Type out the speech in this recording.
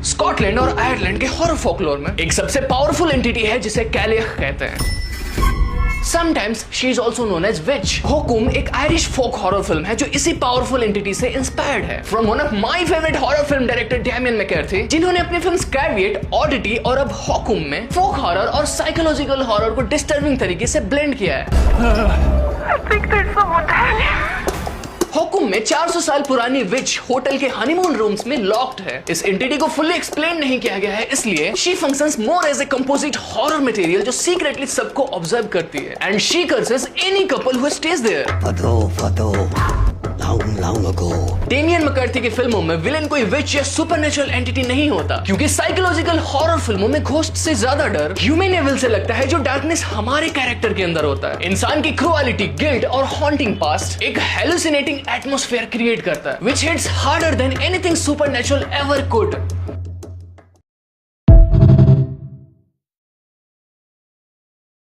Scotland और Ireland के horror folklore में एक सबसे पावरफुल एंटिटी है जिसे कैलिख कहते हैं। Sometimes she is also known as witch. होकुम एक आयरिश फोक हॉरर फिल्म है जो इसी पावरफुल एंटिटी से इंस्पायर्ड है। From one of my favorite horror film director Damien McCarthy, जिन्होंने अपनी फिल्म Scaviate, Oddity और अब होकुम में फोक हॉरर और साइकोलॉजिकल हॉरर को डिस्टर्बिंग तरीके से ब्लेंड किया है। होकुम में 400 साल पुरानी विच होटल के हनीमून रूम्स में लॉक्ड है। इस एंटिटी को फुल्ली एक्सप्लेन नहीं किया गया है, इसलिए she functions more as a composite horror material जो सीक्रेटली सबको ऑब्जर्व करती है and she curses any couple who stays there. Damien McCarthy की फिल्मों में विलेन कोई विच या सुपरनेचुरल एंटिटी नहीं होता, क्योंकि साइकोलॉजिकल हॉरर फिल्मों में घोस्ट से ज्यादा डर ह्यूमन एविल से लगता है जो डार्कनेस हमारे कैरेक्टर के अंदर होता है। इंसान की क्रूएलिटी, गिल्ट और हॉन्टिंग पास्ट एक हेलुसिनेटिंग एटमॉस्फेयर क्रिएट करता है, which hits harder than anything supernatural ever could.